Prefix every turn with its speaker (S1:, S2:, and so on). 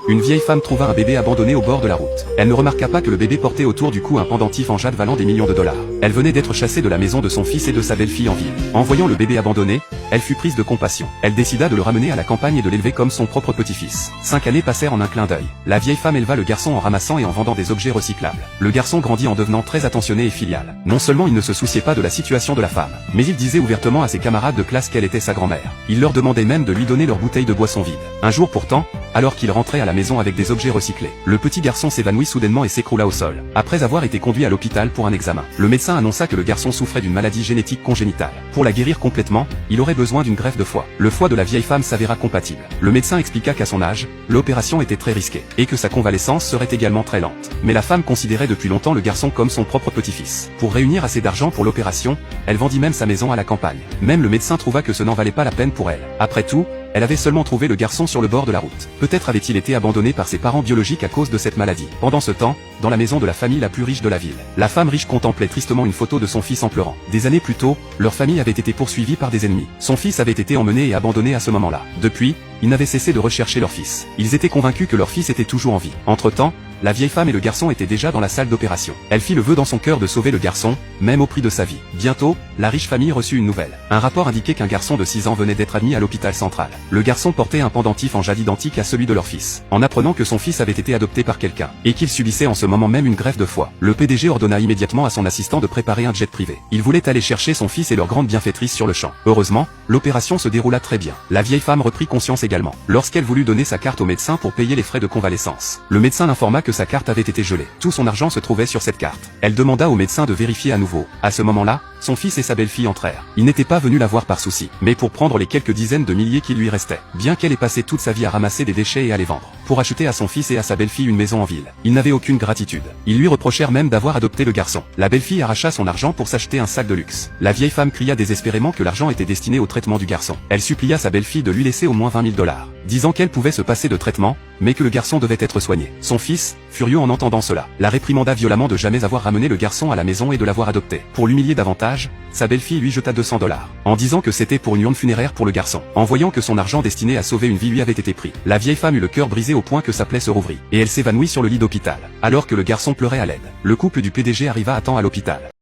S1: Une vieille femme trouva un bébé abandonné au bord de la route. Elle ne remarqua pas que le bébé portait autour du cou un pendentif en jade valant des millions de dollars. Elle venait d'être chassée de la maison de son fils et de sa belle-fille en ville. En voyant le bébé abandonné, elle fut prise de compassion. Elle décida de le ramener à la campagne et de l'élever comme son propre petit-fils. 5 années passèrent en un clin d'œil. La vieille femme éleva le garçon en ramassant et en vendant des objets recyclables. Le garçon grandit en devenant très attentionné et filial. Non seulement il ne se souciait pas de la situation de la femme, mais il disait ouvertement à ses camarades de classe qu'elle était sa grand-mère. Il leur demandait même de lui donner leur bouteille de boisson vide. Un jour pourtant, alors qu'il rentrait à la maison avec des objets recyclés, le petit garçon s'évanouit soudainement et s'écroula au sol, après avoir été conduit à l'hôpital pour un examen. Le médecin annonça que le garçon souffrait d'une maladie génétique congénitale. Pour la guérir complètement, il aurait besoin d'une greffe de foie. Le foie de la vieille femme s'avéra compatible. Le médecin expliqua qu'à son âge, l'opération était très risquée, et que sa convalescence serait également très lente. Mais la femme considérait depuis longtemps le garçon comme son propre petit-fils. Pour réunir assez d'argent pour l'opération, elle vendit même sa maison à la campagne. Même le médecin trouva que ce n'en valait pas la peine pour elle. Après tout, elle avait seulement trouvé le garçon sur le bord de la route. Peut-être avait-il été abandonné par ses parents biologiques à cause de cette maladie. Pendant ce temps, dans la maison de la famille la plus riche de la ville, la femme riche contemplait tristement une photo de son fils en pleurant. Des années plus tôt, leur famille avait été poursuivie par des ennemis. Son fils avait été emmené et abandonné à ce moment-là. Depuis, ils n'avaient cessé de rechercher leur fils. Ils étaient convaincus que leur fils était toujours en vie. Entre-temps, la vieille femme et le garçon étaient déjà dans la salle d'opération. Elle fit le vœu dans son cœur de sauver le garçon, même au prix de sa vie. Bientôt, la riche famille reçut une nouvelle. Un rapport indiquait qu'un garçon de 6 ans venait d'être admis à l'hôpital central. Le garçon portait un pendentif en jade identique à celui de leur fils. En apprenant que son fils avait été adopté par quelqu'un, et qu'il subissait en ce moment même une greffe de foie, le PDG ordonna immédiatement à son assistant de préparer un jet privé. Il voulait aller chercher son fils et leur grande bienfaitrice sur le champ. Heureusement, l'opération se déroula très bien. La vieille femme reprit conscience également, lorsqu'elle voulut donner sa carte au médecin pour payer les frais de convalescence. Le médecin l'informa que sa carte avait été gelée. Tout son argent se trouvait sur cette carte. Elle demanda au médecin de vérifier à nouveau. À ce moment-là, son fils et sa belle-fille entrèrent. Il n'était pas venu la voir par souci, mais pour prendre les quelques dizaines de milliers qui lui restaient. Bien qu'elle ait passé toute sa vie à ramasser des déchets et à les vendre, pour acheter à son fils et à sa belle-fille une maison en ville, il n'avait aucune gratitude. Ils lui reprochèrent même d'avoir adopté le garçon. La belle-fille arracha son argent pour s'acheter un sac de luxe. La vieille femme cria désespérément que l'argent était destiné au traitement du garçon. Elle supplia sa belle-fille de lui laisser au moins 20 000 dollars, disant qu'elle pouvait se passer de traitement, mais que le garçon devait être soigné. Son fils, furieux en entendant cela, la réprimanda violemment de jamais avoir ramené le garçon à la maison et de l'avoir adopté. Pour l'humilier davantage, sa belle-fille lui jeta 200 dollars, en disant que c'était pour une urne funéraire pour le garçon. En voyant que son argent destiné à sauver une vie lui avait été pris, la vieille femme eut le cœur brisé au point que sa plaie se rouvrit, et elle s'évanouit sur le lit d'hôpital, alors que le garçon pleurait à l'aide. Le couple du PDG arriva à temps à l'hôpital.